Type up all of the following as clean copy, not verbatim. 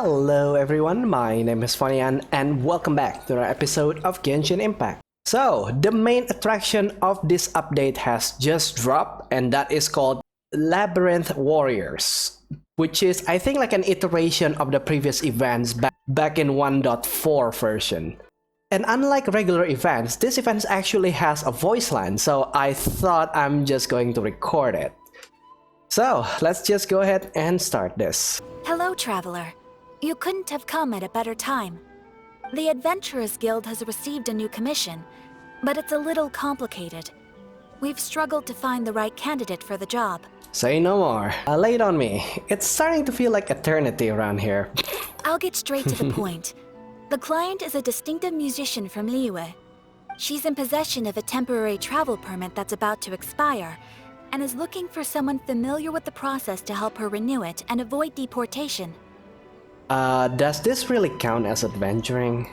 Hello everyone, my name is Fanian and welcome back to another episode of Genshin Impact. So, the main attraction of this update has just dropped and that is called Labyrinth Warriors, which is I think like an iteration of the previous events back in 1.4 version. And unlike regular events, this event actually has a voice line, so I thought I'm just going to record it. So, let's just go ahead and start this. Hello, traveler. You couldn't have come at a better time. The Adventurers Guild has received a new commission, but it's a little complicated. We've struggled to find the right candidate for the job. Say no more. Lay it on me. It's starting to feel like eternity around here. I'll get straight to the point. The client is a distinctive musician from Liyue. She's in possession of a temporary travel permit that's about to expire, and is looking for someone familiar with the process to help her renew it and avoid deportation. Does this really count as adventuring?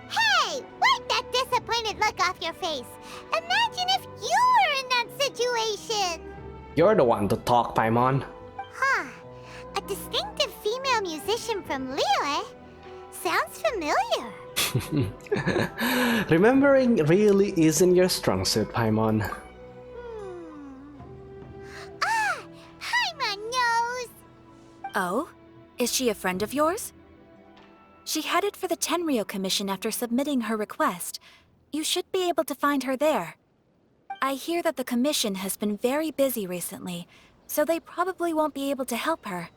Hey! Wipe that disappointed look off your face! Imagine if you were in that situation! You're the one to talk, Paimon. Huh. A distinctive female musician from Liyue? Sounds familiar. Remembering really isn't your strong suit, Paimon. Ah! Hi, my nose! Oh? Is she a friend of yours? She headed for the Tenryou Commission after submitting her request. You should be able to find her there. I hear that the commission has been very busy recently, so they probably won't be able to help her.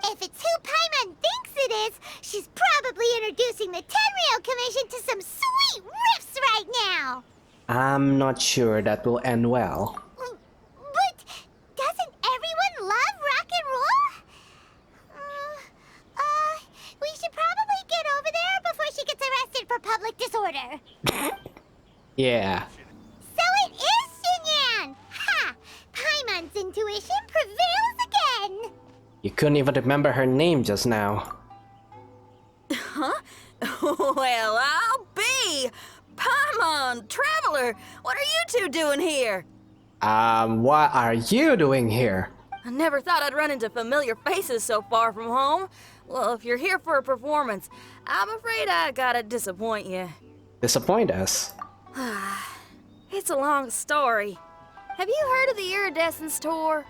If it's who Paimon thinks it is, she's probably introducing the Tenryou Commission to some sweet riffs right now! I'm not sure that will end well. But doesn't everyone love rock and roll? We should probably get over there before she gets arrested for public disorder. Yeah. So it is Xinyan! Ha! Paimon's intuition prevails again! You couldn't even remember her name just now. Huh? Well, I'll be! Paimon, Traveler, what are you two doing here? What are you doing here? I never thought I'd run into familiar faces so far from home. Well, if you're here for a performance, I'm afraid I gotta disappoint you. Disappoint us? It's a long story. Have you heard of the Iridescence Tour?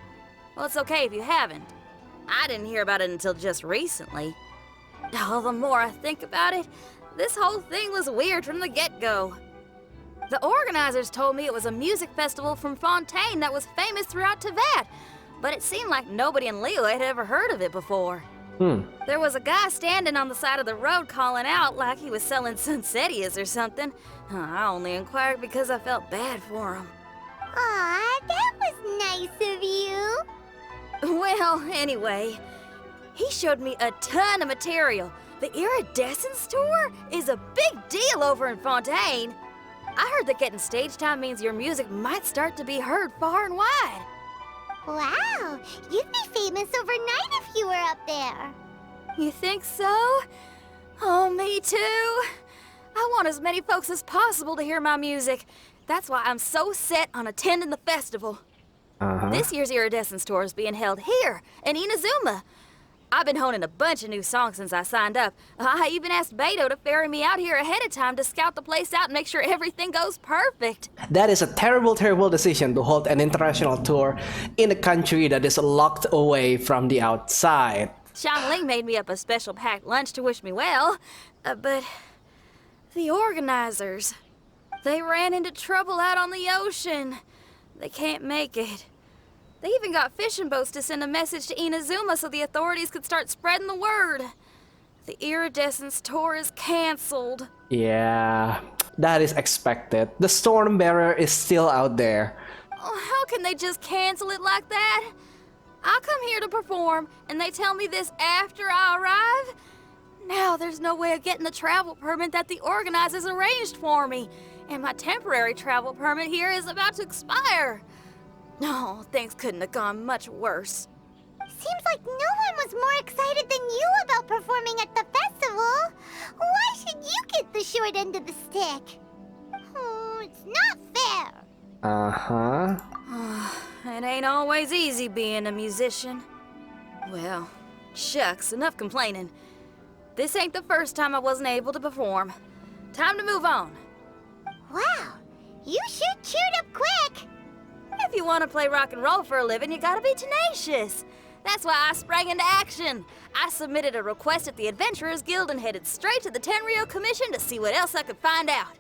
Well, it's okay if you haven't. I didn't hear about it until just recently. Oh, the more I think about it, this whole thing was weird from the get-go. The organizers told me it was a music festival from Fontaine that was famous throughout Teyvat, but it seemed like nobody in Liyue had ever heard of it before. There was a guy standing on the side of the road calling out like he was selling Sunsetias or something. I only inquired because I felt bad for him. Aw, that was nice of you. Well, anyway, he showed me a ton of material. The Iridescence Tour is a big deal over in Fontaine. I heard that getting stage time means your music might start to be heard far and wide. Wow, you'd be famous overnight if you were up there. You think so? Oh, me too. I want as many folks as possible to hear my music. That's why I'm so set on attending the festival. This year's Iridescence Tour is being held here in Inazuma. I've been honing a bunch of new songs since I signed up. I even asked Beto to ferry me out here ahead of time to scout the place out and make sure everything goes perfect. That is a terrible, terrible decision to hold an international tour in a country that is locked away from the outside. Xiangling made me up a special packed lunch to wish me well, but the organizers, they ran into trouble out on the ocean. They can't make it. They even got fishing boats to send a message to Inazuma so the authorities could start spreading the word. The Iridescence Tour is canceled. Yeah, that is expected. The storm bearer is still out there. Oh, how can they just cancel it like that? I come here to perform, and they tell me this after I arrive? Now there's no way of getting the travel permit that the organizers arranged for me, and my temporary travel permit here is about to expire. No, things couldn't have gone much worse. Seems like no one was more excited than you about performing at the festival. Why should you get the short end of the stick? Oh, it's not fair. It ain't always easy being a musician. Well, Shucks, enough complaining. This ain't the first time I wasn't able to perform. Time to move on. Wow, you sure cheered up quick. If you want to play rock and roll for a living, you gotta be tenacious. That's why I sprang into action. I submitted a request at the Adventurers Guild and headed straight to the Tenryou Commission to see what else I could find out.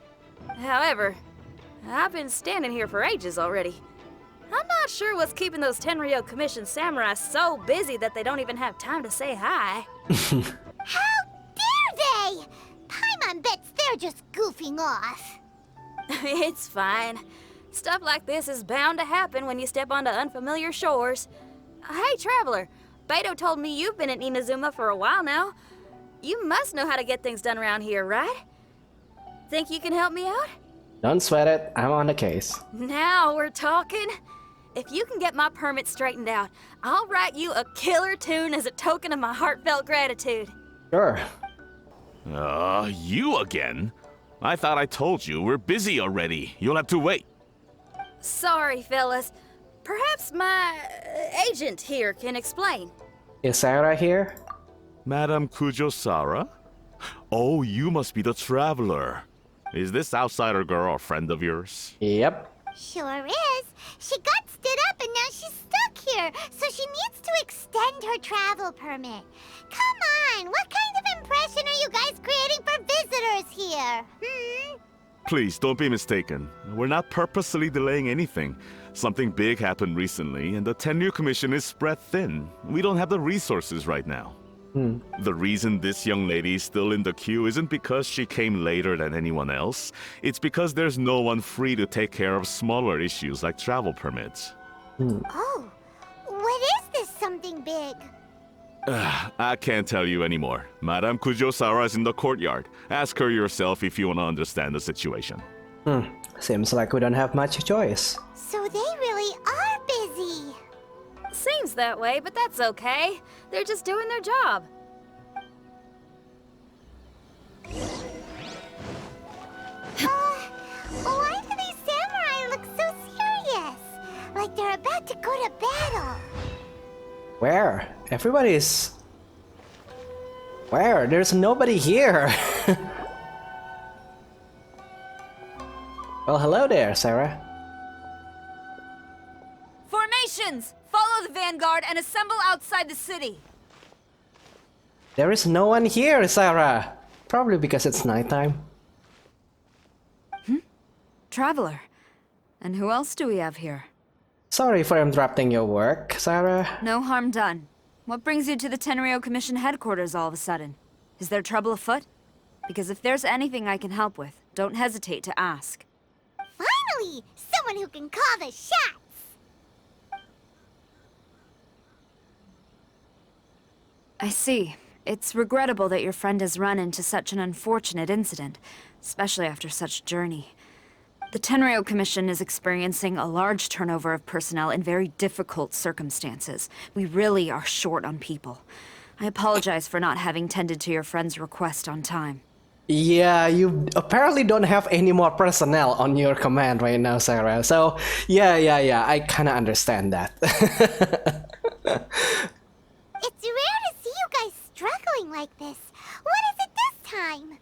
However, I've been standing here for ages already. I'm not sure what's keeping those Tenryou Commission samurai so busy that they don't even have time to say hi. How dare they? Paimon bets they're just goofing off. It's fine. Stuff like this is bound to happen when you step onto unfamiliar shores. Hey, Traveler, Beto told me you've been at Inazuma for a while now. You must know how to get things done around here, right? Think you can help me out? Don't sweat it, I'm on the case. Now we're talking. If you can get my permit straightened out, I'll write you a killer tune as a token of my heartfelt gratitude. Sure. You again? I thought I told you we're busy already. You'll have to wait. Sorry, fellas. Perhaps my agent here can explain. Is Sarah here? Madam Kujosara? Oh, you must be the traveler. Is this outsider girl a friend of yours? Yep. Sure is. She got stood up and now she's stuck here, so she needs to extend her travel permit. Come on, what kind of impression are you guys creating for visitors here? Please, don't be mistaken. We're not purposely delaying anything. Something big happened recently, and the Tenryou Commission is spread thin. We don't have the resources right now. The reason this young lady is still in the queue isn't because she came later than anyone else. It's because there's no one free to take care of smaller issues like travel permits. Oh, what is this something big? I can't tell you anymore. Madame Kujosara is in the courtyard. Ask her yourself if you want to understand the situation. Seems like we don't have much choice. So they really are busy. Seems that way, but that's okay. They're just doing their job. Why do these samurai look so serious? Like they're about to go to battle. Where? Everybody's... Where? There's nobody here. Well, hello there, Sarah. Formations! Follow the vanguard and assemble outside the city. There is no one here, Sarah. Probably because it's nighttime. Traveler. And who else do we have here? Sorry for interrupting your work, Sarah. No harm done. What brings you to the Tenryou Commission headquarters all of a sudden? Is there trouble afoot? Because if there's anything I can help with, don't hesitate to ask. Finally, someone who can call the shots. I see. It's regrettable that your friend has run into such an unfortunate incident, especially after such a journey. The Tenryou Commission is experiencing a large turnover of personnel in very difficult circumstances. We really are short on people. I apologize for not having tended to your friend's request on time. Yeah, you apparently don't have any more personnel on your command right now, Sarah. So, yeah, I kinda understand that. It's rare to see you guys struggling like this. What is it this time?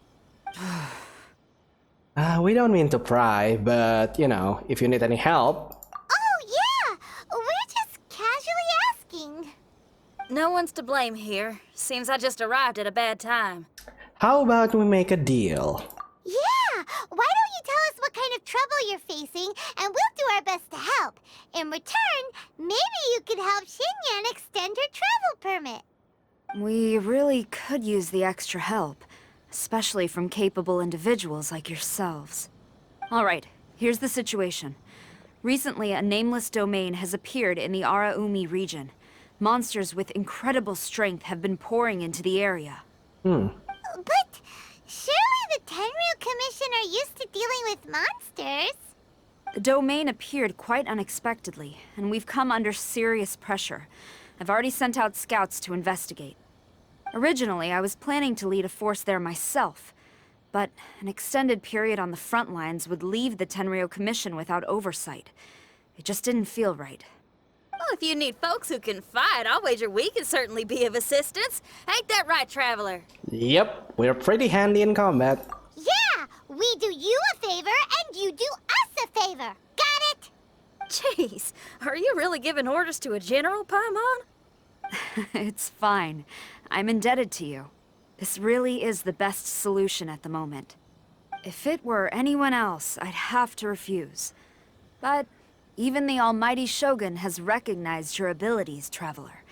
We don't mean to pry, but, you know, if you need any help... Oh, yeah! We're just casually asking. No one's to blame here. Seems I just arrived at a bad time. How about we make a deal? Yeah! Why don't you tell us what kind of trouble you're facing, and we'll do our best to help. In return, maybe you could help Xinyan extend her travel permit. We really could use the extra help, especially from capable individuals like yourselves. All right, here's the situation. Recently, a nameless domain has appeared in the Araumi region. Monsters with incredible strength have been pouring into the area. But surely the Tenryou Commission are used to dealing with monsters. The domain appeared quite unexpectedly, and we've come under serious pressure. I've already sent out scouts to investigate. Originally, I was planning to lead a force there myself, but an extended period on the front lines would leave the Tenryou Commission without oversight. It just didn't feel right. Well, if you need folks who can fight, I'll wager we can certainly be of assistance. Ain't that right, Traveler? Yep, we're pretty handy in combat. Yeah, we do you a favor and you do us a favor. Got it? Jeez, are you really giving orders to a general, Paimon? It's fine. I'm indebted to you. This really is the best solution at the moment. If it were anyone else, I'd have to refuse. But even the almighty Shogun has recognized your abilities, Traveler.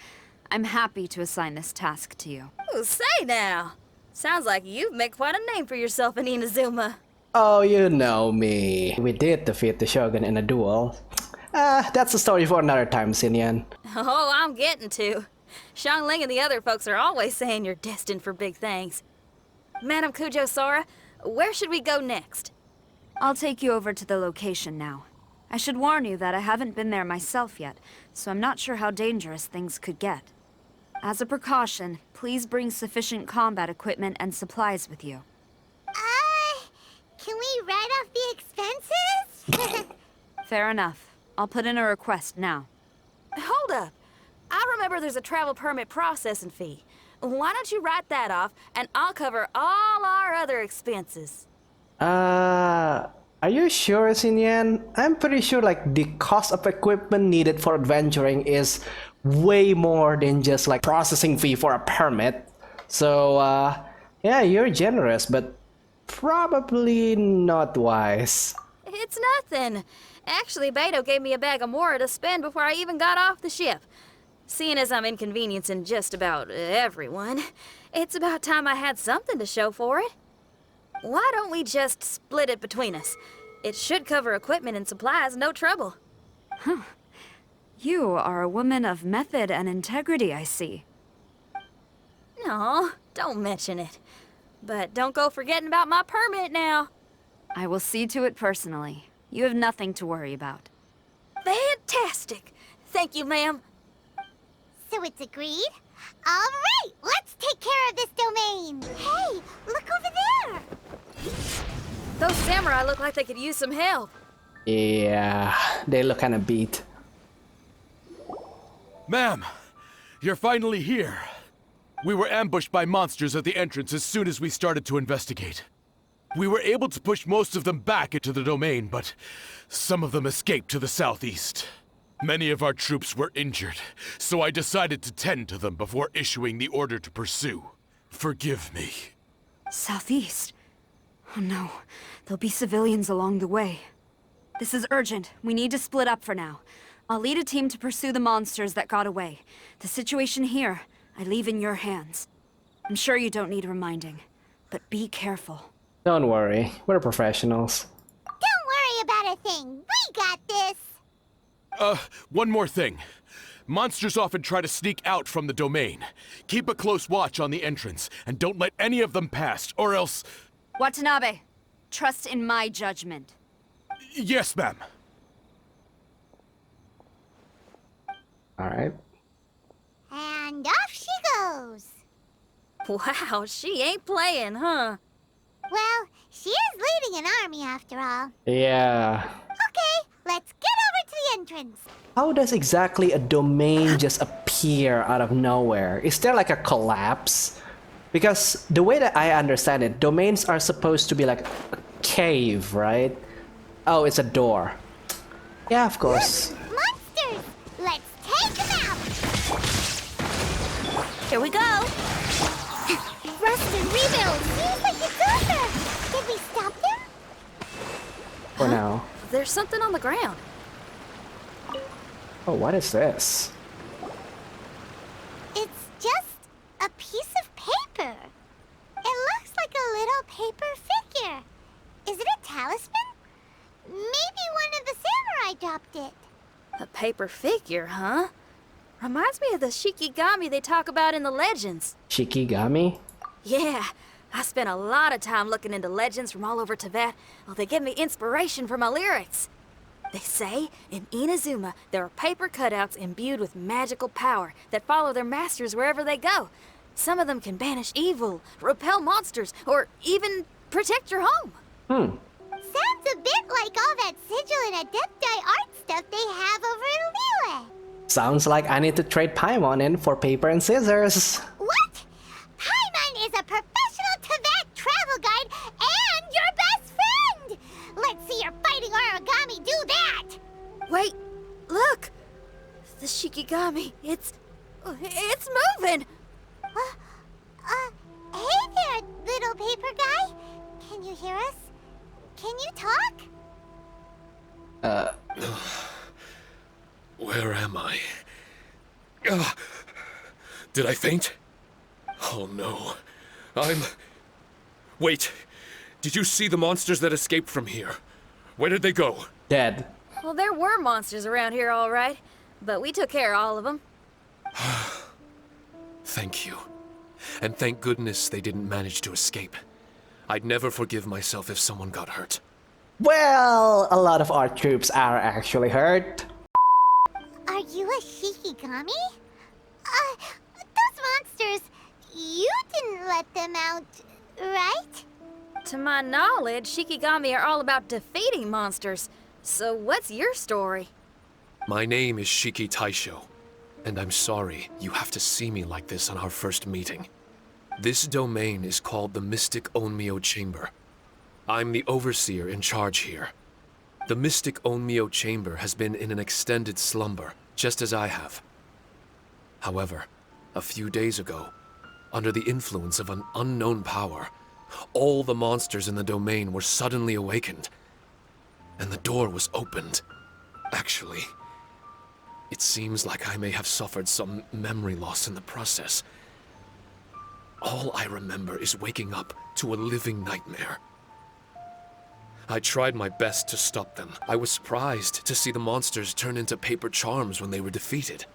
I'm happy to assign this task to you. Ooh, say now. Sounds like you've made quite a name for yourself in Inazuma. Oh, you know me. We did defeat the Shogun in a duel. That's a story for another time, Xinyan. Oh, I'm getting to. Xiangling and the other folks are always saying you're destined for big things. Madam Kujo Sora, where should we go next? I'll take you over to the location now. I should warn you that I haven't been there myself yet, so I'm not sure how dangerous things could get. As a precaution, please bring sufficient combat equipment and supplies with you. Can we write off the expenses? Fair enough. I'll put in a request now. Hold up. I remember there's a travel permit processing fee. Why don't you write that off, and I'll cover all our other expenses. Are you sure, Xinyan? I'm pretty sure like the cost of equipment needed for adventuring is way more than just like processing fee for a permit. So, yeah, you're generous, but probably not wise. It's nothing. Actually, Beto gave me a bag of Mora to spend before I even got off the ship. Seeing as I'm inconveniencing just about everyone, it's about time I had something to show for it. Why don't we just split it between us? It should cover equipment and supplies, no trouble. You are a woman of method and integrity, I see. No, don't mention it. But don't go forgetting about my permit now. I will see to it personally. You have nothing to worry about. Fantastic. Thank you, ma'am. So it's agreed? All right, let's take care of this domain. Hey, look over there. Those samurai look like they could use some help. Yeah, they look kind of beat. Ma'am, you're finally here. We were ambushed by monsters at the entrance as soon as we started to investigate. We were able to push most of them back into the domain, but some of them escaped to the southeast. Many of our troops were injured, so I decided to tend to them before issuing the order to pursue. Forgive me. Southeast? Oh no, there'll be civilians along the way. This is urgent. We need to split up for now. I'll lead a team to pursue the monsters that got away. The situation here, I leave in your hands. I'm sure you don't need reminding, but be careful. Don't worry, we're professionals. Don't worry about a thing. We got this. One more thing. Monsters often try to sneak out from the domain. Keep a close watch on the entrance, and don't let any of them pass, or else... Watanabe, trust in my judgment. Yes, ma'am. Alright. And off she goes. Wow, she ain't playing, huh? Well, she is leading an army after all. Yeah. Okay, let's get over to the entrance. How does exactly a domain just appear out of nowhere? Is there like a collapse? Because the way that I understand it, domains are supposed to be like a cave, right? Oh, it's a door. Yeah, of course. Monsters! Let's take them out! Here we go. Rust and rebuild! Seems like it's over! Did we stop them? For now. There's something on the ground. Oh, what is this? It's just a piece of paper. It looks like a little paper figure. Is it a talisman? Maybe one of the samurai dropped it. A paper figure, huh? Reminds me of the Shikigami they talk about in the legends. Shikigami? Yeah, I spent a lot of time looking into legends from all over Teyvat. Well, they give me inspiration for my lyrics. They say in Inazuma there are paper cutouts imbued with magical power that follow their masters wherever they go. Some of them can banish evil, repel monsters, or even protect your home. Sounds a bit like all that sigil and adepti art stuff they have over in Liyue. Sounds like I need to trade Paimon in for paper and scissors. What? Paimon is a professional Teyvat travel guide and your best friend! Let's see your fighting origami do that! Wait, look! The Shikigami, it's moving! Hey there, little paper guy. Can you hear us? Can you talk? Where am I? Ugh. Did I faint? Oh no. Wait. Did you see the monsters that escaped from here? Where did they go? Dead. Well, there were monsters around here, all right. But we took care of all of them. Thank you. And thank goodness they didn't manage to escape. I'd never forgive myself if someone got hurt. Well, a lot of our troops are actually hurt. Are you a Shikigami? Those monsters, you didn't let them out, right? To my knowledge, Shikigami are all about defeating monsters. So what's your story? My name is Shiki Taisho, and I'm sorry you have to see me like this on our first meeting. This domain is called the Mystic Onmyo Chamber. I'm the overseer in charge here. The Mystic Onmyo Chamber has been in an extended slumber, just as I have. However, a few days ago, under the influence of an unknown power, all the monsters in the domain were suddenly awakened, and the door was opened. Actually, it seems like I may have suffered some memory loss in the process. All I remember is waking up to a living nightmare. I tried my best to stop them. I was surprised to see the monsters turn into paper charms when they were defeated.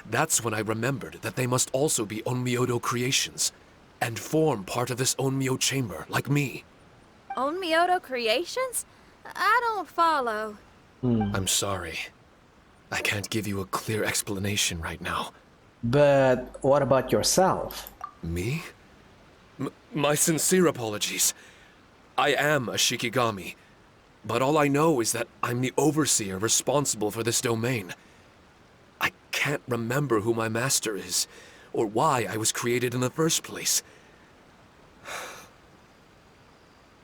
That's when I remembered that they must also be Onmyodo creations, and form part of this Onmyo chamber, like me. Onmyodo creations? I don't follow. I'm sorry. I can't give you a clear explanation right now. But what about yourself? Me? My sincere apologies. I am a Shikigami, but all I know is that I'm the overseer responsible for this domain. I can't remember who my master is, or why I was created in the first place.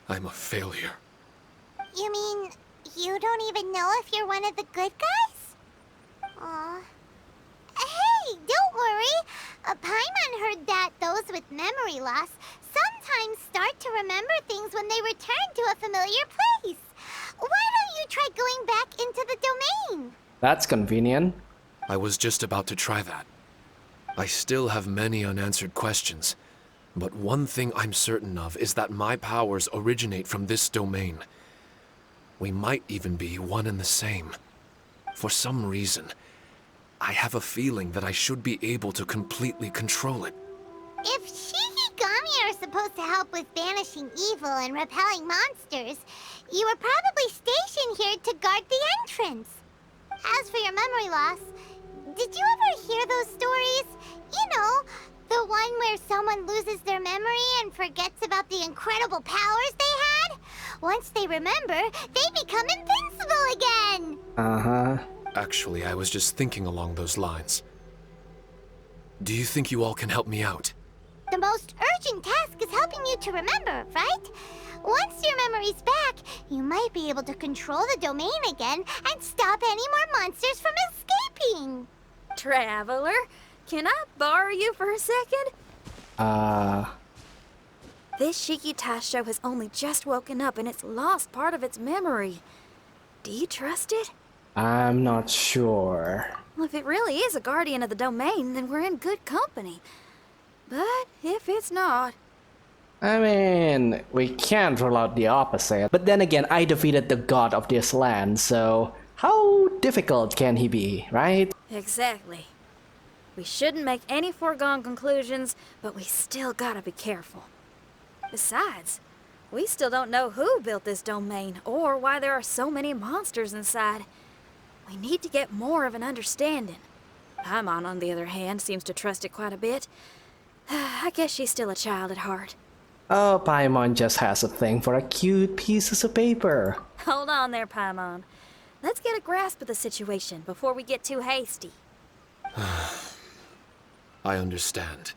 I'm a failure. You mean you don't even know if you're one of the good guys? Aw. Hey, don't worry. Paimon heard that those with memory loss sometimes start to remember things when they return to a familiar place. Why don't you try going back into the domain? That's convenient. I was just about to try that. I still have many unanswered questions, but one thing I'm certain of is that my powers originate from this domain. We might even be one and the same. For some reason, I have a feeling that I should be able to completely control it. If Shikigami are supposed to help with banishing evil and repelling monsters, you were probably stationed here to guard the entrance. As for your memory loss, did you ever hear those stories? You know, the one where someone loses their memory and forgets about the incredible powers they had? Once they remember, they become invincible again! Uh-huh. Actually, I was just thinking along those lines. Do you think you all can help me out? The most urgent task is helping you to remember, right? Once your memory's back, you might be able to control the domain again and stop any more monsters from escaping. Traveler, can I borrow you for a second? This Shiki Taisho has only just woken up and it's lost part of its memory. Do you trust it? I'm not sure. Well, if it really is a guardian of the domain, then we're in good company. But if it's not... I mean, we can't rule out the opposite. But then again, I defeated the god of this land, so how difficult can he be, right? Exactly. We shouldn't make any foregone conclusions, but we still gotta be careful. Besides, we still don't know who built this domain, or why there are so many monsters inside. We need to get more of an understanding. Paimon, on the other hand, seems to trust it quite a bit. I guess she's still a child at heart. Oh, Paimon just has a thing for a cute pieces of paper. Hold on there, Paimon. Let's get a grasp of the situation before we get too hasty. I understand.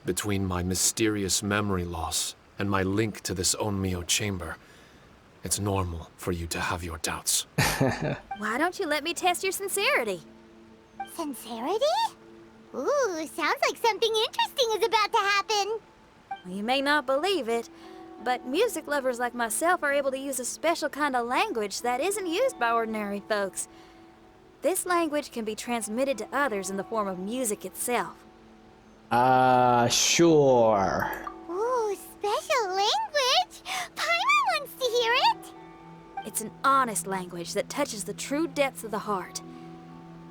Between my mysterious memory loss and my link to this Onmyo chamber, it's normal for you to have your doubts. Why don't you let me test your sincerity? Sincerity? Ooh, sounds like something interesting is about to happen. You may not believe it, but music lovers like myself are able to use a special kind of language that isn't used by ordinary folks. This language can be transmitted to others in the form of music itself. Sure. Ooh, special language? Paimon wants to hear it. It's an honest language that touches the true depths of the heart.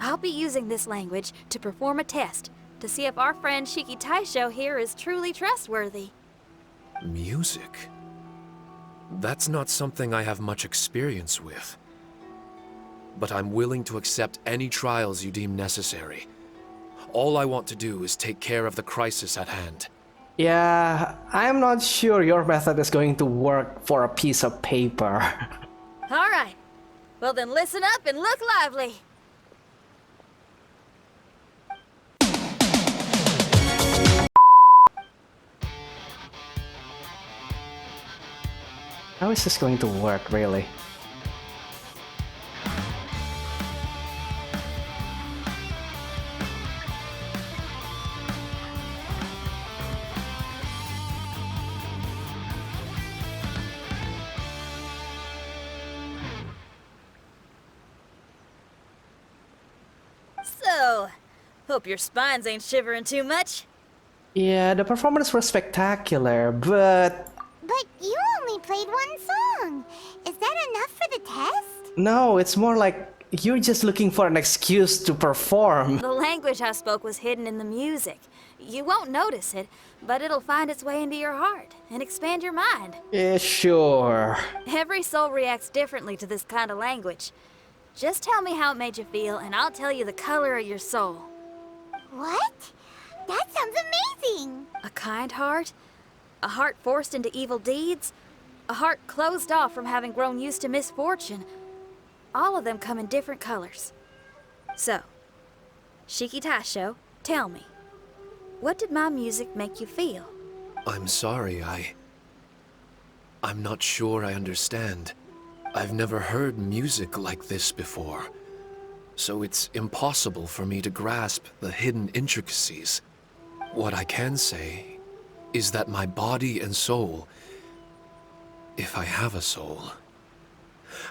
I'll be using this language to perform a test to see if our friend Shiki Taisho here is truly trustworthy. Music? That's not something I have much experience with. But I'm willing to accept any trials you deem necessary. All I want to do is take care of the crisis at hand. Yeah, I'm not sure your method is going to work for a piece of paper. All right. Well then listen up and look lively. How is this going to work, really? So, hope your spines ain't shivering too much. Yeah, the performance was spectacular, but... But you only played one song. Is that enough for the test? No, it's more like you're just looking for an excuse to perform. The language I spoke was hidden in the music. You won't notice it, but it'll find its way into your heart and expand your mind. Yeah, sure. Every soul reacts differently to this kind of language. Just tell me how it made you feel, and I'll tell you the color of your soul. What? That sounds amazing. A kind heart? A heart forced into evil deeds? A heart closed off from having grown used to misfortune? All of them come in different colors. So, Shiki Taisho, tell me, what did my music make you feel? I'm sorry, I'm not sure I understand. I've never heard music like this before, so it's impossible for me to grasp the hidden intricacies. What I can say is that my body and soul, if I have a soul,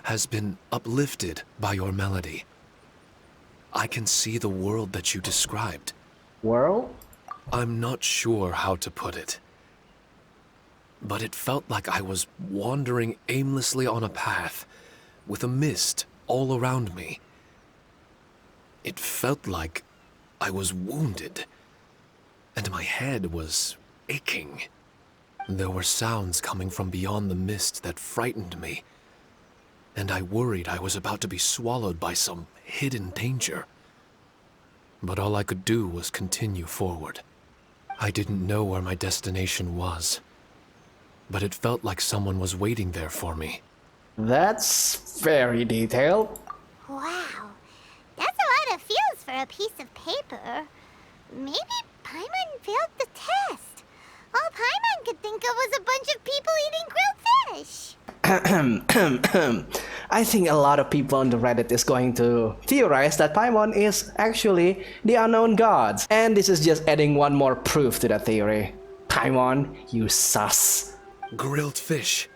has been uplifted by your melody. I can see the world that you described. World? I'm not sure how to put it, but it felt like I was wandering aimlessly on a path with a mist all around me. It felt like I was wounded, and my head was aching. There were sounds coming from beyond the mist that frightened me, and I worried I was about to be swallowed by some hidden danger. But all I could do was continue forward. I didn't know where my destination was, but it felt like someone was waiting there for me. That's very detailed. Wow. That's a lot of feels for a piece of paper. Maybe Paimon failed the test. All Paimon could think of was a bunch of people eating grilled fish. I think a lot of people on the Reddit is going to theorize that Paimon is actually the unknown gods. And this is just adding one more proof to that theory. Paimon, you sus. Grilled fish.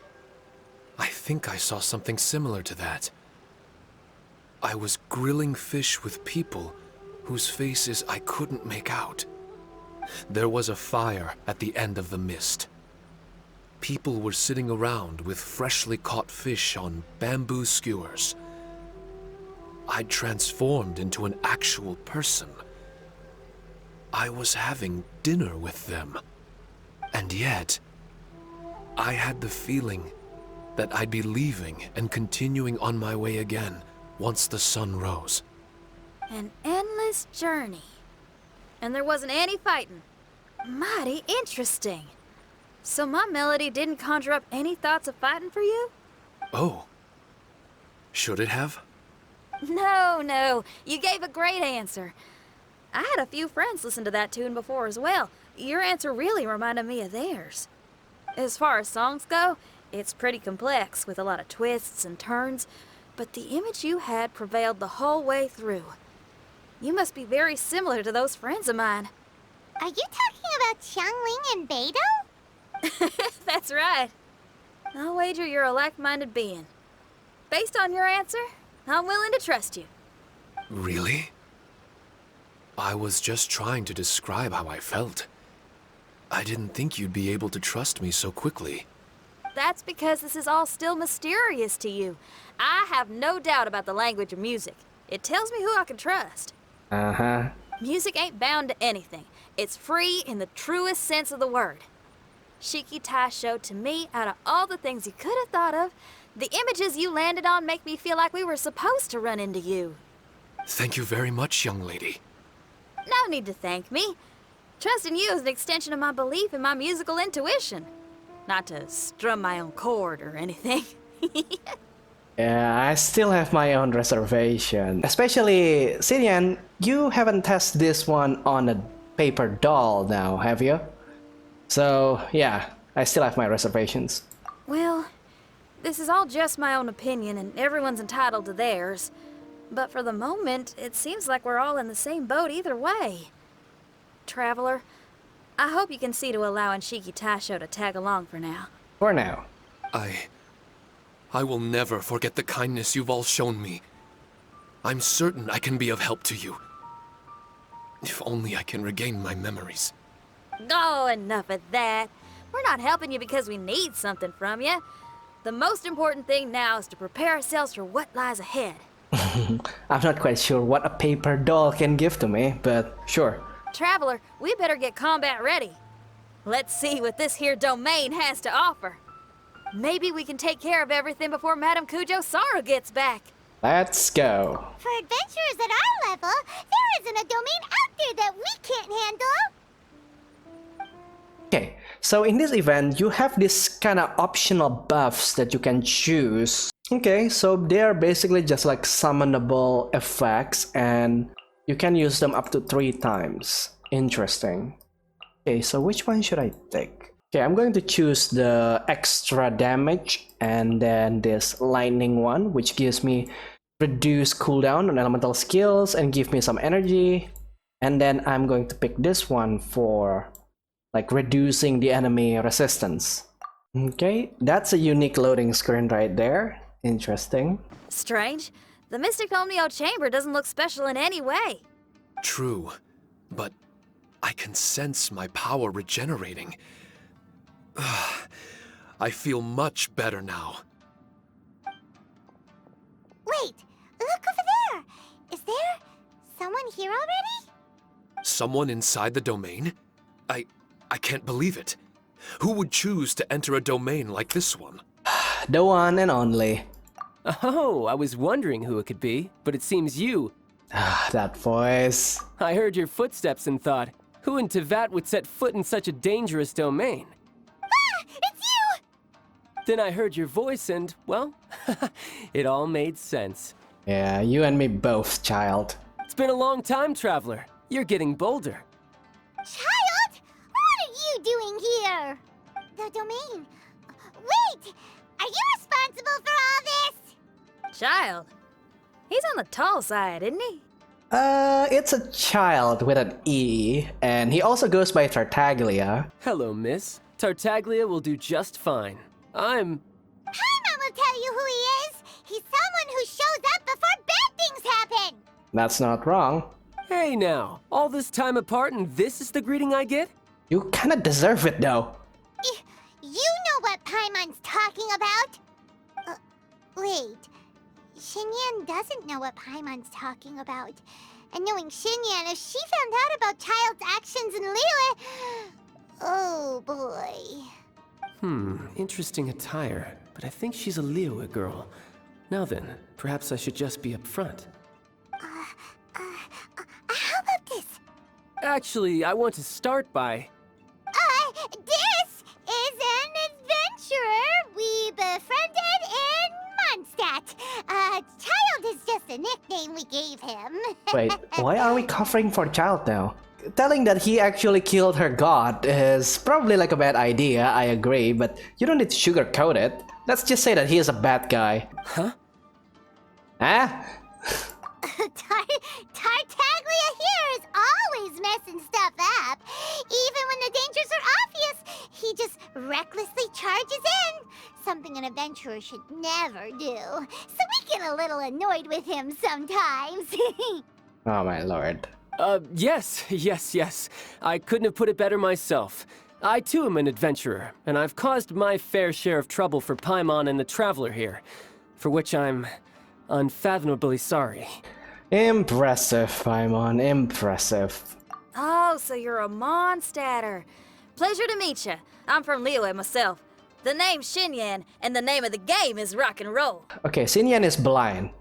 I think I saw something similar to that. I was grilling fish with people whose faces I couldn't make out. There was a fire at the end of the mist. People were sitting around with freshly caught fish on bamboo skewers. I'd transformed into an actual person. I was having dinner with them. And yet, I had the feeling that I'd be leaving and continuing on my way again once the sun rose. An endless journey. And there wasn't any fighting. Mighty interesting. So my melody didn't conjure up any thoughts of fighting for you? Oh. Should it have? No, you gave a great answer. I had a few friends listen to that tune before as well. Your answer really reminded me of theirs. As far as songs go, it's pretty complex with a lot of twists and turns, but the image you had prevailed the whole way through. You must be very similar to those friends of mine. Are you talking about Xiangling and Beidou? That's right. I'll wager you're a like-minded being. Based on your answer, I'm willing to trust you. Really? I was just trying to describe how I felt. I didn't think you'd be able to trust me so quickly. That's because this is all still mysterious to you. I have no doubt about the language of music. It tells me who I can trust. Uh-huh. Music ain't bound to anything. It's free in the truest sense of the word. Shiki Tai showed to me, out of all the things you could have thought of, the images you landed on make me feel like we were supposed to run into you. Thank you very much, young lady. No need to thank me. Trusting you is an extension of my belief in my musical intuition. Not to strum my own chord or anything. Yeah, I still have my own reservation. Especially, Sinian, you haven't tested this one on a paper doll now, have you? So, yeah, I still have my reservations. Well, this is all just my own opinion, and everyone's entitled to theirs. But for the moment, it seems like we're all in the same boat either way. Traveler, I hope you can see to allowing Shiki Taisho to tag along for now. For now. I will never forget the kindness you've all shown me. I'm certain I can be of help to you. If only I can regain my memories. Oh, enough of that. We're not helping you because we need something from you. The most important thing now is to prepare ourselves for what lies ahead. I'm not quite sure what a paper doll can give to me, but sure. Traveler, we better get combat ready. Let's see what this here domain has to offer. Maybe we can take care of everything before Madame Kujo Saru gets back. Let's go. For adventurers at our level, there isn't a domain out there that we can't handle. Okay, so in this event, you have this kind of optional buffs that you can choose. Okay, so they're basically just like summonable effects, and you can use them up to 3 times. Interesting. Okay, so which one should I take? Okay, I'm going to choose the extra damage and then this lightning one, which gives me reduced cooldown on elemental skills and give me some energy. And then I'm going to pick this one for like reducing the enemy resistance. Okay, that's a unique loading screen right there. Interesting. Strange. The Mystic Omnio Chamber doesn't look special in any way. True, but I can sense my power regenerating. I feel much better now. Wait, look over there. Is there someone here already? Someone inside the domain? I can't believe it. Who would choose to enter a domain like this one? The one and only. Oh, I was wondering who it could be, but it seems you. That voice. I heard your footsteps and thought, who in Teyvat would set foot in such a dangerous domain? Ah, it's you! Then I heard your voice and, well, it all made sense. Yeah, you and me both, child. It's been a long time, Traveler. You're getting bolder. Child? What are you doing here? The domain. Wait! Are you responsible for all this? Child. He's on the tall side, isn't he? It's a child with an E, and he also goes by Tartaglia. Hello, miss. Tartaglia will do just fine. Paimon will tell you who he is. He's someone who shows up before bad things happen. That's not wrong. Hey now, all this time apart and this is the greeting I get? You kinda deserve it though. You know what Paimon's talking about? Wait. Xinyan doesn't know what Paimon's talking about. And knowing Xinyan, if she found out about Child's actions in Liyue... Oh boy. Interesting attire, but I think she's a Liyue girl. Now then, perhaps I should just be upfront. How about this? Actually, I want to start by... This is an adventurer we befriended in Mondstadt. Child is just a nickname. name we gave him. Wait, why are we covering for child now? Telling that he actually killed her god is probably like a bad idea, I agree, but you don't need to sugarcoat it. Let's just say that he is a bad guy. Huh? Huh? Tartaglia here is always messing stuff up. Even when the dangers are obvious, he just recklessly charges in. Something an adventurer should never do. So we get a little annoyed with him sometimes. Oh my lord. Yes. I couldn't have put it better myself. I too am an adventurer, and I've caused my fair share of trouble for Paimon and the Traveler here, for which I'm unfathomably sorry. Impressive, Paimon, impressive. Oh, so you're a Mondstatter. Pleasure to meet you. I'm from Liyue myself. The name's Xinyan, and the name of the game is rock and roll. Okay, Xinyan is blind.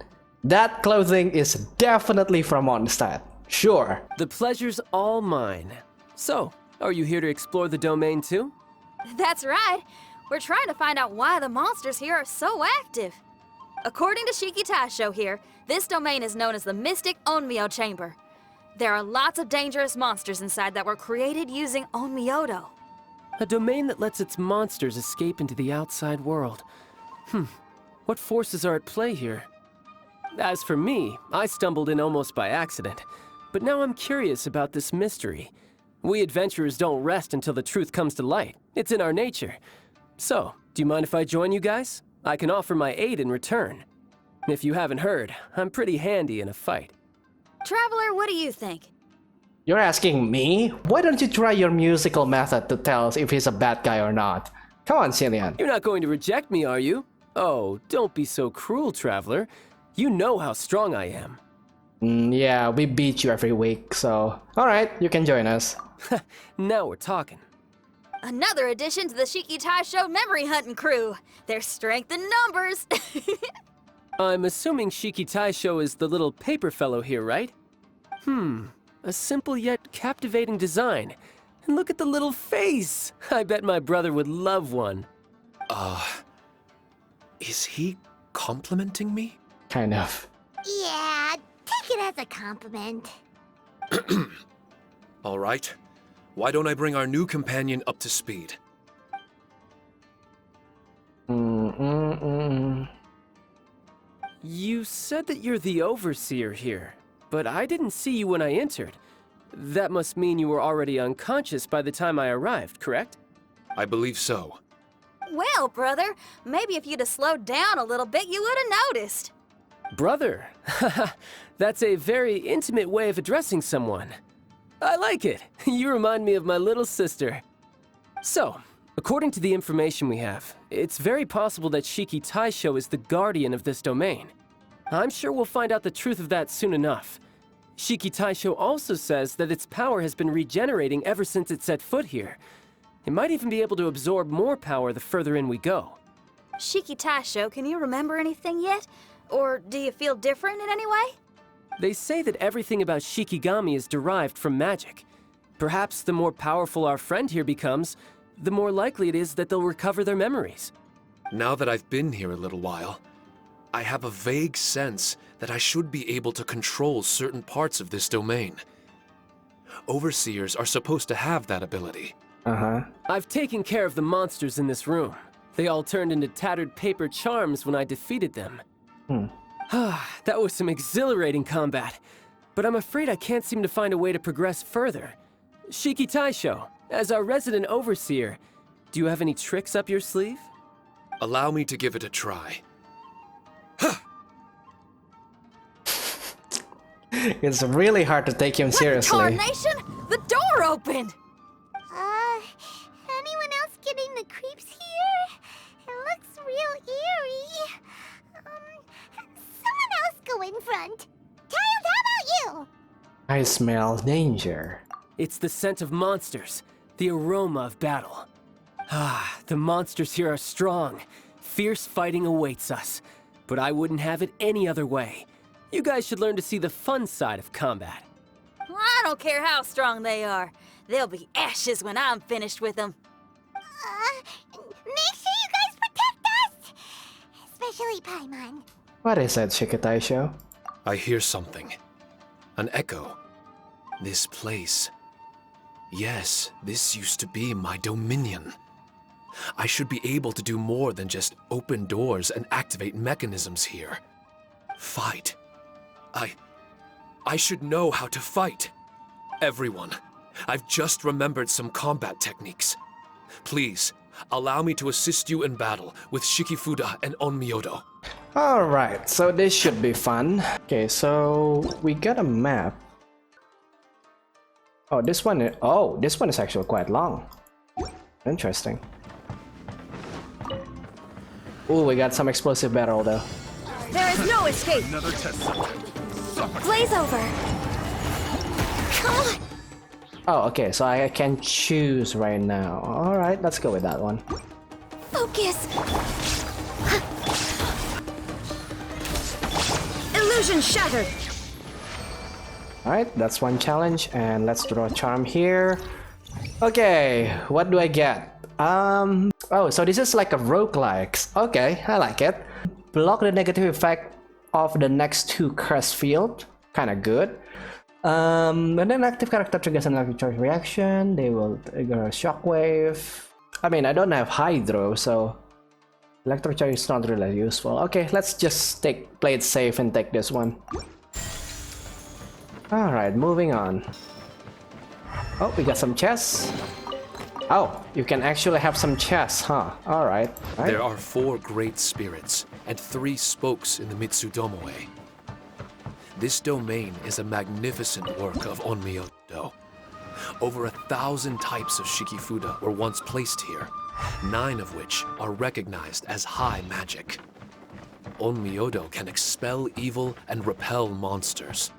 That clothing is definitely from Mondstadt. Sure. The pleasure's all mine. So, are you here to explore the domain too? That's right. We're trying to find out why the monsters here are so active. According to Shiki Taisho here, this domain is known as the Mystic Onmyo Chamber. There are lots of dangerous monsters inside that were created using Onmyodo. A domain that lets its monsters escape into the outside world. What forces are at play here? As for me, I stumbled in almost by accident. But now I'm curious about this mystery. We adventurers don't rest until the truth comes to light. It's in our nature. So, do you mind if I join you guys? I can offer my aid in return. If you haven't heard, I'm pretty handy in a fight. Traveler, what do you think? You're asking me? Why don't you try your musical method to tell us if he's a bad guy or not? Come on, Cillian. You're not going to reject me, are you? Oh, don't be so cruel, Traveler. You know how strong I am. Yeah, we beat you every week, so... Alright, you can join us. Now we're talking. Another addition to the Shiki Taisho memory hunting crew. There's strength in numbers. I'm assuming Shiki Taisho is the little paper fellow here, right? A simple yet captivating design. And look at the little face! I bet my brother would love one. Is he complimenting me? Kind of. Yeah, take it as a compliment. All right. Why don't I bring our new companion up to speed? You said that you're the overseer here, but I didn't see you when I entered. That must mean you were already unconscious by the time I arrived, correct? I believe so. Well, brother, maybe if you'd have slowed down a little bit, you would have noticed. Brother? That's a very intimate way of addressing someone. I like it. You remind me of my little sister. So, according to the information we have, it's very possible that Shiki Taisho is the guardian of this domain. I'm sure we'll find out the truth of that soon enough. Shiki Taisho also says that its power has been regenerating ever since it set foot here. It might even be able to absorb more power the further in we go. Shiki Taisho, can you remember anything yet? Or do you feel different in any way? They say that everything about Shikigami is derived from magic. Perhaps the more powerful our friend here becomes, the more likely it is that they'll recover their memories. Now that I've been here a little while, I have a vague sense that I should be able to control certain parts of this domain. Overseers are supposed to have that ability. I've taken care of the monsters in this room. They all turned into tattered paper charms when I defeated them. That was some exhilarating combat, but I'm afraid I can't seem to find a way to progress further. Shiki Taisho, as our resident overseer, do you have any tricks up your sleeve? Allow me to give it a try. It's really hard to take him seriously. Tarnation! The door opened! Anyone else getting the creeps here? It looks real eerie. Someone else go in front. Child, how about you? I smell danger. It's the scent of monsters, the aroma of battle. The monsters here are strong. Fierce fighting awaits us. But I wouldn't have it any other way. You guys should learn to see the fun side of combat. I don't care how strong they are. They'll be ashes when I'm finished with them. Make sure you guys protect us! Especially Paimon. What is that, Shiki Taisho? I hear something. An echo. This place. Yes, this used to be my dominion. I should be able to do more than just open doors and activate mechanisms here. Fight. I should know how to fight. Everyone, I've just remembered some combat techniques. Please, allow me to assist you in battle with Shikifuda and Onmyodo. Alright, so this should be fun. Okay, so we got a map. Oh, this one is actually quite long. Interesting. Ooh, we got some explosive battle though. There is no escape! Another test subject. Blaze over! Oh, okay, so I can choose right now. Alright, let's go with that one. Focus! Illusion shattered! Alright, that's one challenge, and let's draw a charm here. Okay, what do I get? Oh, so this is like a roguelike. Okay, I like it. Block the negative effect of the next 2 curse field. Kinda good. When an active character triggers an electric charge reaction, they will trigger a shockwave. I mean, I don't have Hydro, so electric charge is not really useful. Okay, let's just play it safe and take this one. Alright, moving on. Oh, we got some chests. Oh, you can actually have some chests, huh? Alright. There are 4 great spirits and 3 spokes in the Mitsudomoe. This domain is a magnificent work of Onmyodo. Over 1,000 types of Shikifuda were once placed here, 9 of which are recognized as high magic. Onmyodo can expel evil and repel monsters.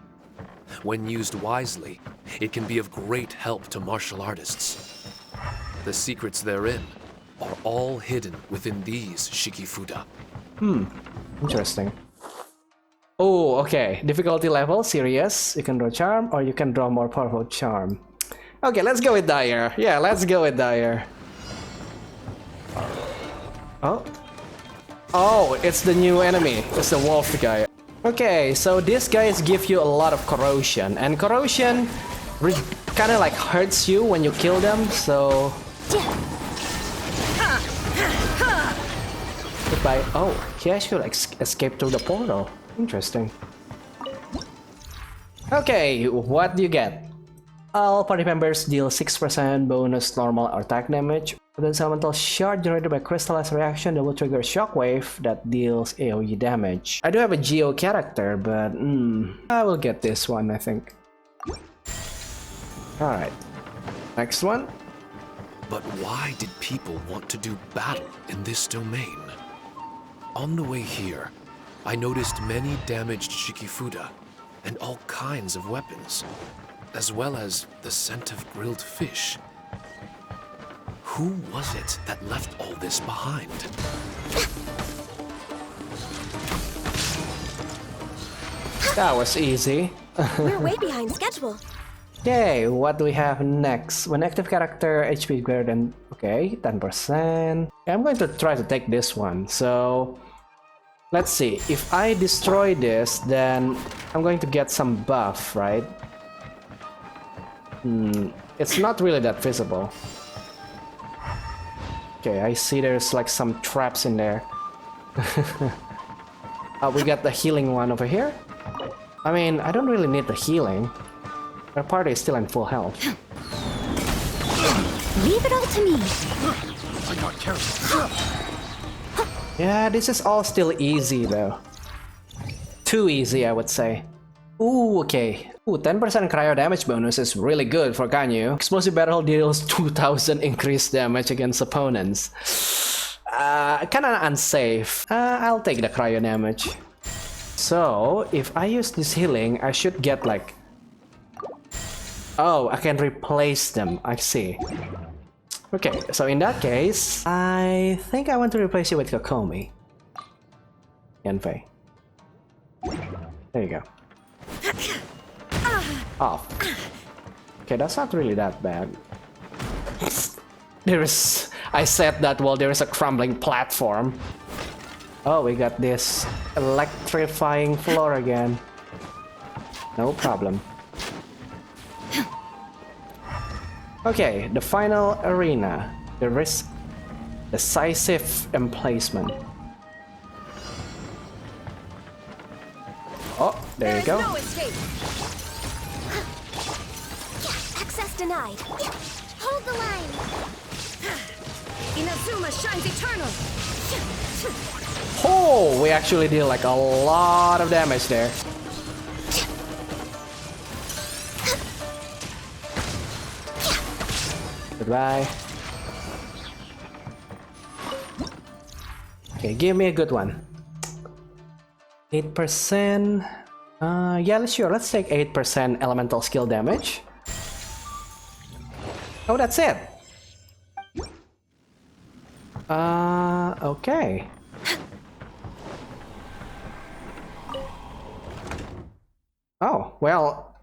When used wisely, it can be of great help to martial artists. The secrets therein are all hidden within these Shikifuda. Interesting. Oh, okay. Difficulty level, serious. You can draw charm, or you can draw more powerful charm. Okay, let's go with Dire. Yeah, let's go with Dire. Oh. Oh, it's the new enemy. It's the wolf guy. Okay, so these guys give you a lot of corrosion, and corrosion kind of like hurts you when you kill them, so... Goodbye. Oh, he actually escaped through the portal. Interesting. Okay, what do you get? All party members deal 6% bonus normal attack damage. With an elemental shard generated by crystallized reaction that will trigger a shockwave that deals AoE damage. I do have a Geo character, but I will get this one, I think. Alright. Next one. But why did people want to do battle in this domain? On the way here, I noticed many damaged Shikifuda and all kinds of weapons, as well as the scent of grilled fish. Who was it that left all this behind? That was easy. We're way behind schedule. Okay, what do we have next? When active character HP is greater than... Okay, 10%. I'm going to try to take this one. So, let's see. If I destroy this, then I'm going to get some buff, right? It's not really that visible. Okay, I see there's like some traps in there. We got the healing one over here. I mean, I don't really need the healing. Our party is still in full health. Leave it all to me. I got careful. Yeah, this is all still easy though. Too easy, I would say. Ooh, okay. Ooh, 10% cryo damage bonus is really good for Ganyu. Explosive battle deals 2000 increased damage against opponents. Kinda unsafe. I'll take the cryo damage. So, if I use this healing, I should get like... Oh, I can replace them. I see. Okay, so in that case, I think I want to replace you with Kokomi. Yanfei. There you go. Oh. Okay, that's not really that bad. I said that while there is a crumbling platform. Oh, we got this electrifying floor again. No problem. Okay, the final arena. The decisive emplacement. Oh, there you go. No escape. Access denied. Hold the line. Inazuma shines eternal. Oh, we actually did like a lot of damage there. Goodbye. Okay, give me a good one. 8%. Yeah, sure. Let's take 8% elemental skill damage. Oh, that's it. Okay. Oh, well,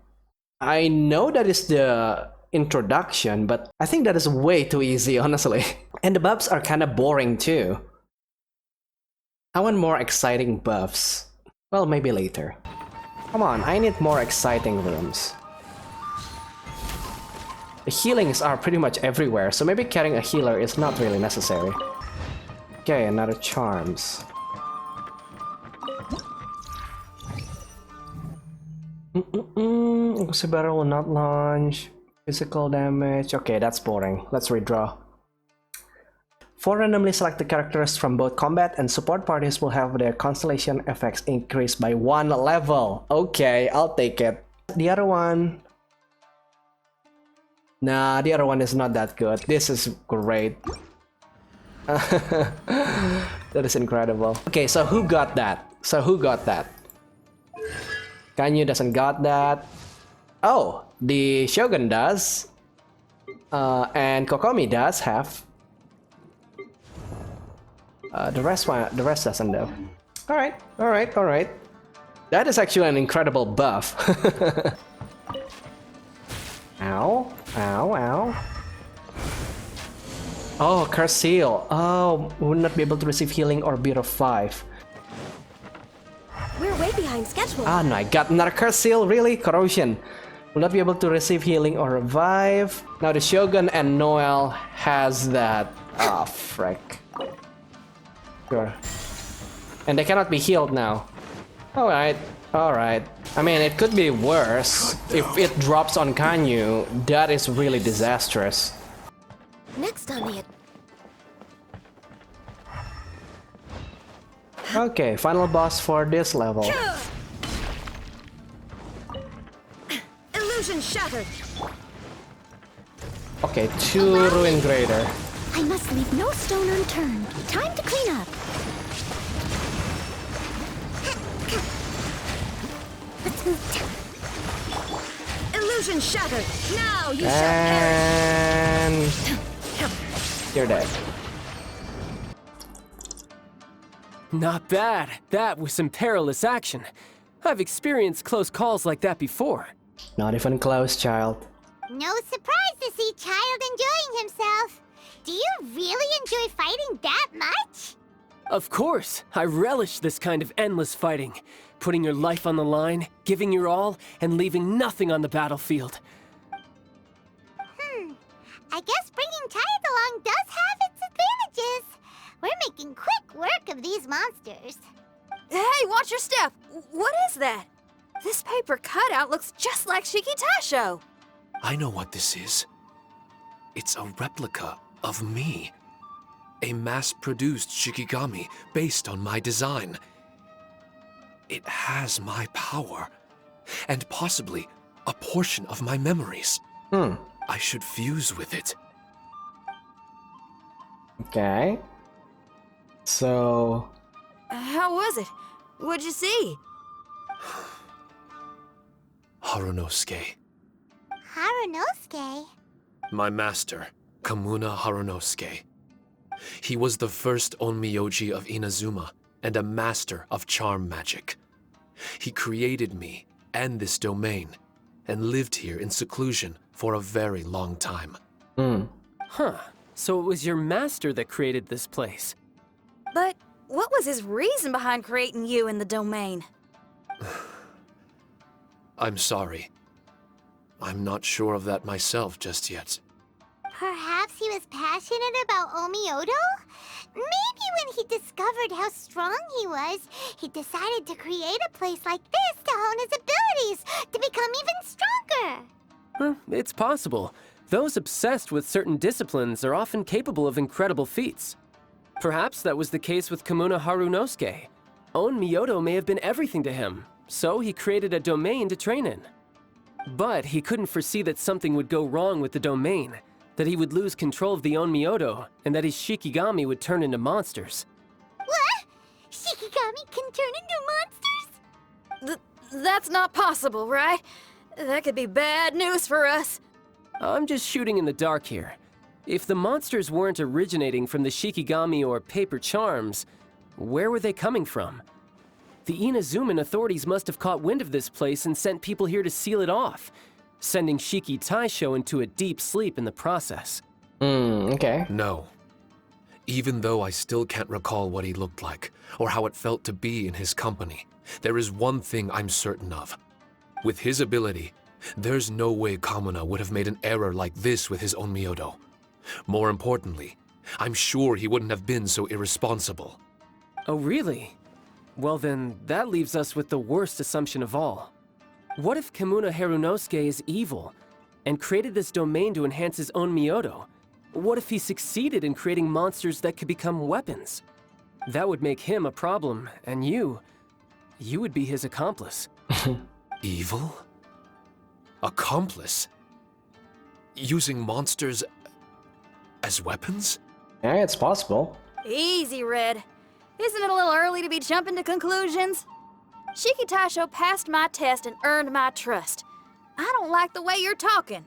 I know that is the introduction, but I think that is way too easy, honestly. And the buffs are kind of boring too. I want more exciting buffs. Well, maybe later. Come on, I need more exciting rooms. The healings are pretty much everywhere, so maybe carrying a healer is not really necessary. Okay, another charms. Barrel will not launch. Physical damage. Okay, that's boring. Let's redraw. 4 randomly selected characters from both combat and support parties will have their constellation effects increased by 1 level. Okay, I'll take it. The other one... Nah, the other one is not that good. This is great. That is incredible. Okay, so who got that? Kanyu doesn't got that. Oh, the Shogun does. And Kokomi does have. The rest doesn't though. Alright. That is actually an incredible buff. Ow. Oh, Curse Seal. Oh, we will not be able to receive healing or beat of 5. We're way behind schedule. Ah, no, I got another Curse Seal. Really? Corrosion. Will not be able to receive healing or revive. Now the Shogun and Noel has that. Ah, frick. Sure. And they cannot be healed now. Alright. I mean, it could be worse. If it drops on Kanyu, that is really disastrous. Next on the... Okay, final boss for this level. Illusion shattered. Okay, 2 Ruin Grader. I must leave no stone unturned. Time to clean up. Illusion shattered. Now you shall perish. And you're dead. Not bad. That was some perilous action. I've experienced close calls like that before. Not even close, child. No surprise to see Child enjoying himself. Do you really enjoy fighting that much? Of course. I relish this kind of endless fighting. Putting your life on the line, giving your all, and leaving nothing on the battlefield. I guess bringing Child along does have its advantages. We're making quick work of these monsters. Hey, watch your step. What is that? This paper cutout looks just like Shiki Tasho. I know what this is. It's a replica of me. A mass-produced Shikigami based on my design. It has my power, and possibly a portion of my memories. I should fuse with it. Okay. So... How was it? What'd you see? Harunosuke. Harunosuke? My master, Kamuna Harunosuke. He was the first onmyoji of Inazuma and a master of charm magic. He created me and this domain and lived here in seclusion for a very long time. Huh. So it was your master that created this place. But what was his reason behind creating you in the domain? I'm sorry. I'm not sure of that myself just yet. Perhaps he was passionate about Omiodo? Maybe when he discovered how strong he was, he decided to create a place like this to hone his abilities, to become even stronger. It's possible. Those obsessed with certain disciplines are often capable of incredible feats. Perhaps that was the case with Kamuna Harunosuke. On Myoto may have been everything to him, so he created a domain to train in. But he couldn't foresee that something would go wrong with the domain, that he would lose control of the Onmyoto, and that his Shikigami would turn into monsters. What? Shikigami can turn into monsters? That's not possible, right? That could be bad news for us. I'm just shooting in the dark here. If the monsters weren't originating from the Shikigami or paper charms, where were they coming from? The Inazuman authorities must have caught wind of this place and sent people here to seal it off, sending Shiki Taisho into a deep sleep in the process. Okay. No. Even though I still can't recall what he looked like, or how it felt to be in his company, there is one thing I'm certain of. With his ability, there's no way Kamuna would have made an error like this with his own Myoto. More importantly, I'm sure he wouldn't have been so irresponsible. Oh, really? Well then, that leaves us with the worst assumption of all. What if Kamuna Harunosuke is evil, and created this domain to enhance his own Myoto? What if he succeeded in creating monsters that could become weapons? That would make him a problem, and you would be his accomplice. Evil? Accomplice? Using monsters as weapons? Yeah, it's possible. Easy, Red. Isn't it a little early to be jumping to conclusions? Shiki Taisho passed my test and earned my trust. I don't like the way you're talking.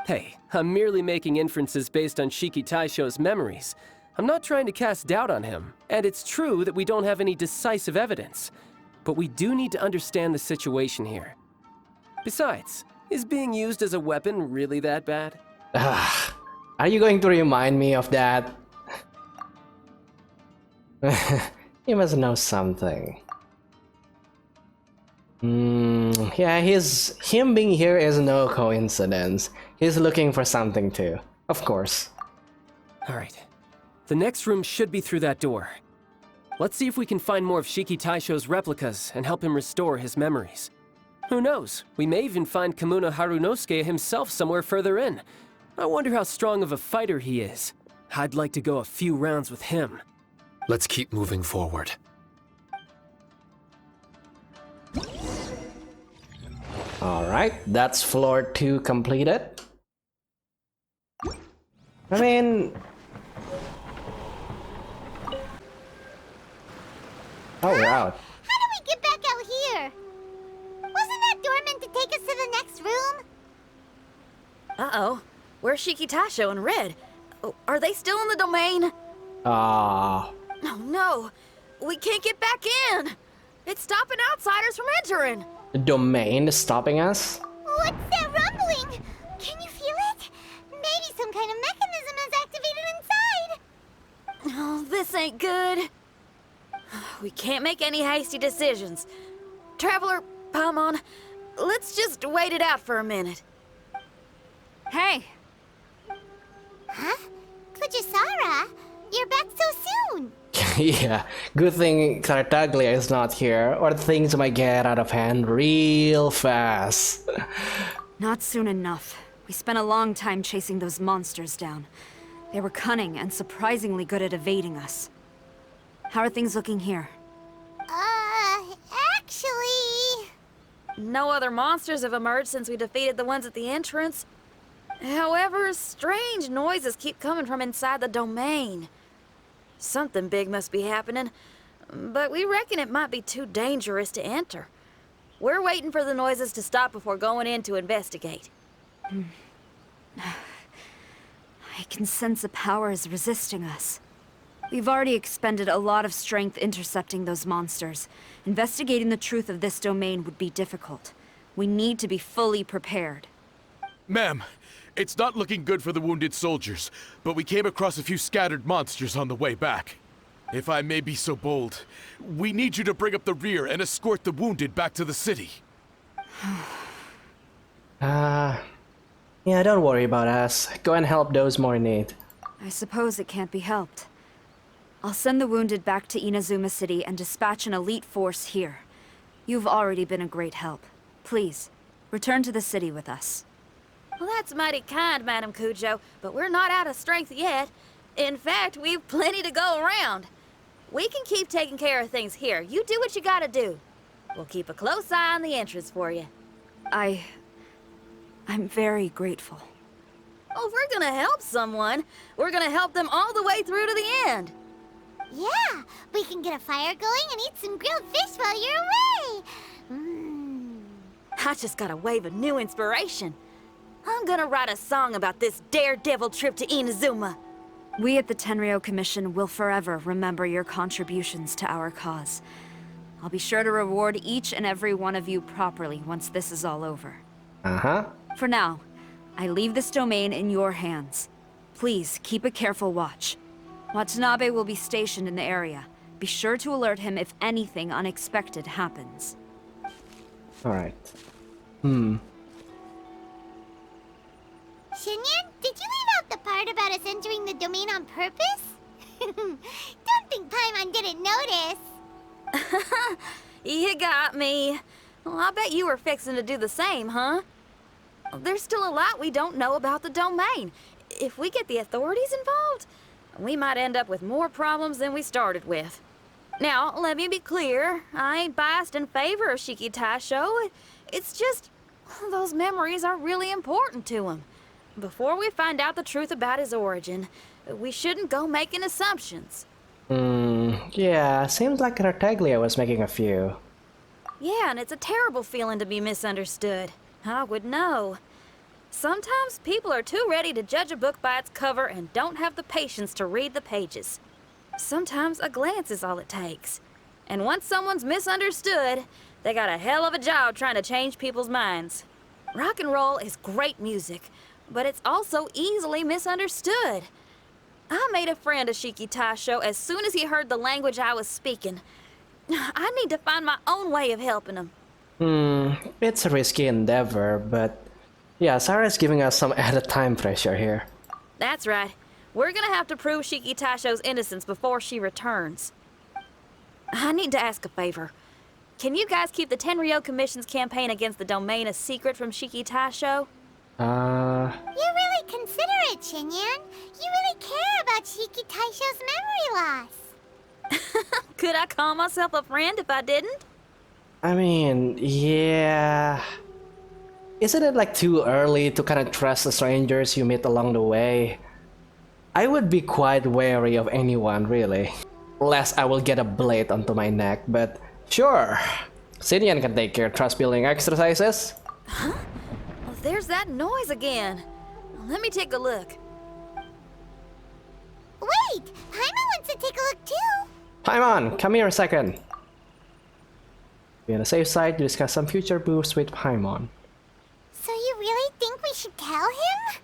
Hey, I'm merely making inferences based on Shiki Taisho's memories. I'm not trying to cast doubt on him, and it's true that we don't have any decisive evidence. But we do need to understand the situation here. Besides, is being used as a weapon really that bad? Are you going to remind me of that? You must know something. Yeah, him being here is no coincidence. He's looking for something too, of course. Alright, the next room should be through that door. Let's see if we can find more of Shiki Taisho's replicas and help him restore his memories. Who knows, we may even find Kamuna Harunosuke himself somewhere further in. I wonder how strong of a fighter he is. I'd like to go a few rounds with him. Let's keep moving forward. Alright, that's floor 2 completed. I mean... Oh, we're out. How do we get back out here? Wasn't that door meant to take us to the next room? Uh-oh. Where's Shiki Taisho and Red? Oh, are they still in the domain? Ah. Oh no! We can't get back in! It's stopping outsiders from entering! The domain is stopping us? What's that rumbling? Can you feel it? Maybe some kind of mechanism is activated inside. Oh, this ain't good. We can't make any hasty decisions. Traveler, Paimon, let's just wait it out for a minute. Hey, Huh? Kujisara, you're back so soon. Yeah, good thing Tartaglia is not here, or things might get out of hand real fast. not soon enough. We spent a long time chasing those monsters down. They were cunning and surprisingly good at evading us. How are things looking here? Actually... No other monsters have emerged since we defeated the ones at the entrance. However, strange noises keep coming from inside the domain. Something big must be happening, but we reckon it might be too dangerous to enter. We're waiting for the noises to stop before going in to investigate. I can sense a power is resisting us. We've already expended a lot of strength intercepting those monsters. Investigating the truth of this domain would be difficult. We need to be fully prepared. Ma'am, it's not looking good for the wounded soldiers, but we came across a few scattered monsters on the way back. If I may be so bold, we need you to bring up the rear and escort the wounded back to the city. Yeah, don't worry about us. Go and help those more in need. I suppose it can't be helped. I'll send the wounded back to Inazuma City and dispatch an elite force here. You've already been a great help. Please, return to the city with us. Well, that's mighty kind, Madam Cujo, but we're not out of strength yet. In fact, we've plenty to go around. We can keep taking care of things here. You do what you gotta do. We'll keep a close eye on the entrance for you. I'm very grateful. Oh, if we're gonna help someone, we're gonna help them all the way through to the end. Yeah, we can get a fire going and eat some grilled fish while you're away. I just got a wave of new inspiration. I'm gonna write a song about this daredevil trip to Inazuma. We at the Tenryou Commission will forever remember your contributions to our cause. I'll be sure to reward each and every one of you properly once this is all over. For now, I leave this domain in your hands. Please keep a careful watch. Watanabe will be stationed in the area. Be sure to alert him if anything unexpected happens. Alright. Shinyan, did you leave out the part about us entering the domain on purpose? Don't think Paimon didn't notice. You got me. Well, I bet you were fixing to do the same, huh? There's still a lot we don't know about the domain. If we get the authorities involved, we might end up with more problems than we started with. Now, let me be clear. I ain't biased in favor of Shiki Taisho. It's just, those memories are really important to him. Before we find out the truth about his origin, we shouldn't go making assumptions. Yeah, seems like Tartaglia was making a few. Yeah, and it's a terrible feeling to be misunderstood. I would know. Sometimes people are too ready to judge a book by its cover and don't have the patience to read the pages. Sometimes a glance is all it takes. And once someone's misunderstood, they got a hell of a job trying to change people's minds. Rock and roll is great music, but it's also easily misunderstood. I made a friend of Shiki Taisho as soon as he heard the language I was speaking. I need to find my own way of helping him. It's a risky endeavor, but yeah, Sarah's giving us some added time pressure here. That's right. We're gonna have to prove Shiki Taisho's innocence before she returns. I need to ask a favor. Can you guys keep the Tenryou Commission's campaign against the domain a secret from Shiki Taisho? You're really considerate, Shinyan. You really care about Shiki Taisho's memory loss. Could I call myself a friend if I didn't? I mean, yeah. Isn't it like too early to kind of trust the strangers you meet along the way? I would be quite wary of anyone, really. Lest I will get a blade onto my neck, but sure. Sinian can take care of trust-building exercises. Huh? Well, there's that noise again. Let me take a look. Wait! Paimon wants to take a look too! Paimon, come here a second. Be on the safe side to discuss some future moves with Paimon. So you really think we should tell him?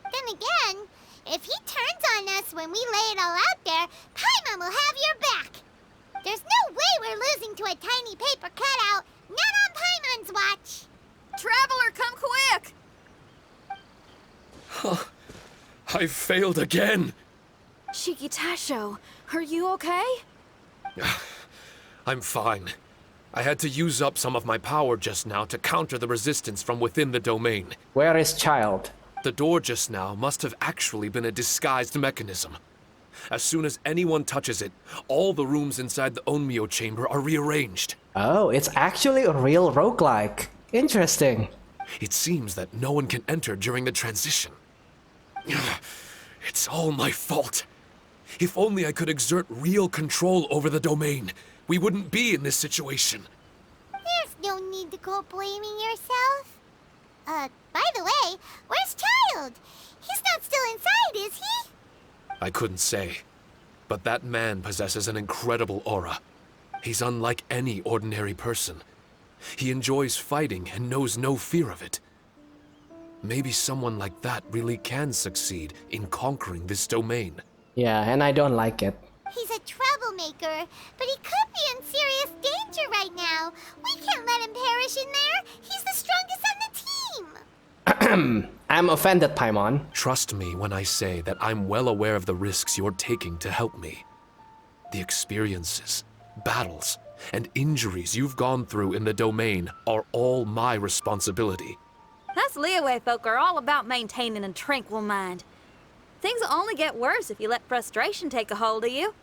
Then again, if he turns on us when we lay it all out there, Paimon will have your back! There's no way we're losing to a tiny paper cutout, not on Paimon's watch! Traveler, come quick! I failed again! Shiki Taisho, are you okay? I'm fine. I had to use up some of my power just now to counter the resistance from within the domain. Where is Child? The door just now must have actually been a disguised mechanism. As soon as anyone touches it, all the rooms inside the Onmyo chamber are rearranged. Oh, it's actually a real roguelike. Interesting. It seems that no one can enter during the transition. It's all my fault. If only I could exert real control over the domain, we wouldn't be in this situation. There's no need to go blaming yourself. By the way, where's Child? He's not still inside, is he? I couldn't say, but that man possesses an incredible aura. He's unlike any ordinary person. He enjoys fighting and knows no fear of it. Maybe someone like that really can succeed in conquering this domain. Yeah, and I don't like it. He's a troublemaker, but he could be in serious danger right now. We can't let him perish in there. He's the I'm offended, Paimon. Trust me when I say that I'm well aware of the risks you're taking to help me. The experiences, battles, and injuries you've gone through in the domain are all my responsibility. Us Liyue folk are all about maintaining a tranquil mind. Things will only get worse if you let frustration take a hold of you.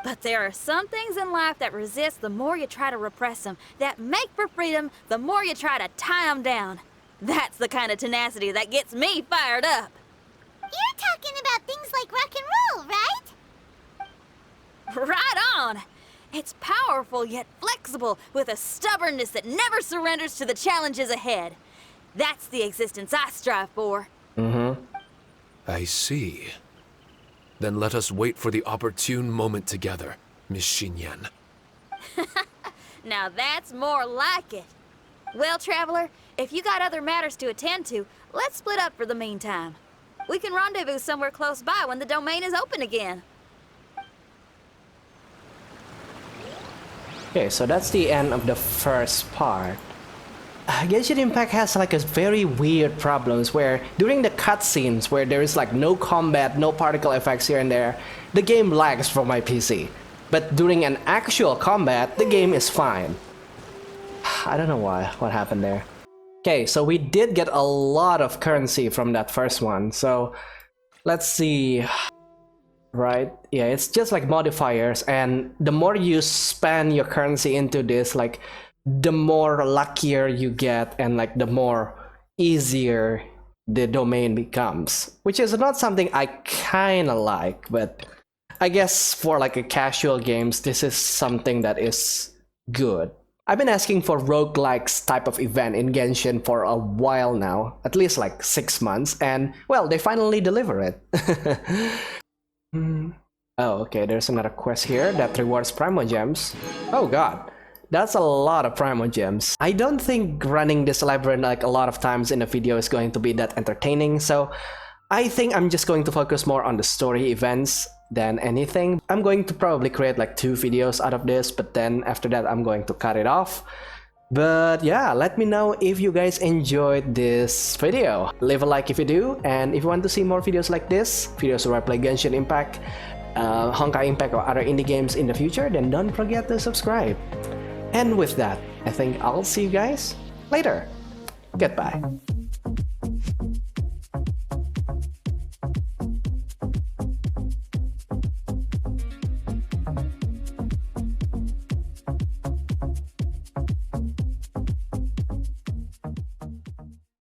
But there are some things in life that resist the more you try to repress them, that make for freedom the more you try to tie them down. That's the kind of tenacity that gets me fired up. You're talking about things like rock and roll, right? Right on! It's powerful yet flexible, with a stubbornness that never surrenders to the challenges ahead. That's the existence I strive for. I see. Then let us wait for the opportune moment together, Miss Xinyan. Now that's more like it. Well, Traveler, if you got other matters to attend to, let's split up for the meantime. We can rendezvous somewhere close by when the domain is open again. Okay, so that's the end of the first part. Genshin Impact has like a very weird problems where during the cutscenes where there is like no combat, no particle effects here and there, the game lags for my PC. But during an actual combat, the game is fine. I don't know what happened there. Okay, so we did get a lot of currency from that first one, so let's see. Right, yeah, it's just like modifiers, and the more you spend your currency into this, like the more luckier you get and like the more easier the domain becomes, which is not something I kind of like, but I guess for like a casual games this is something that is good. I've been asking for roguelikes type of event in Genshin for a while now, at least like 6 months, and well, they finally deliver it. Oh, okay, there's another quest here that rewards Primogems. Oh god, that's a lot of Primogems. I don't think running this labyrinth like a lot of times in a video is going to be that entertaining, so I think I'm just going to focus more on the story events than anything. I'm going to probably create like 2 videos out of this, but then after that I'm going to cut it off. But yeah, let me know if you guys enjoyed this video. Leave a like if you do, and if you want to see more videos like this, videos where I play Genshin Impact, Honkai Impact or other indie games in the future, then don't forget to subscribe. And with that, I think I'll see you guys later. Goodbye.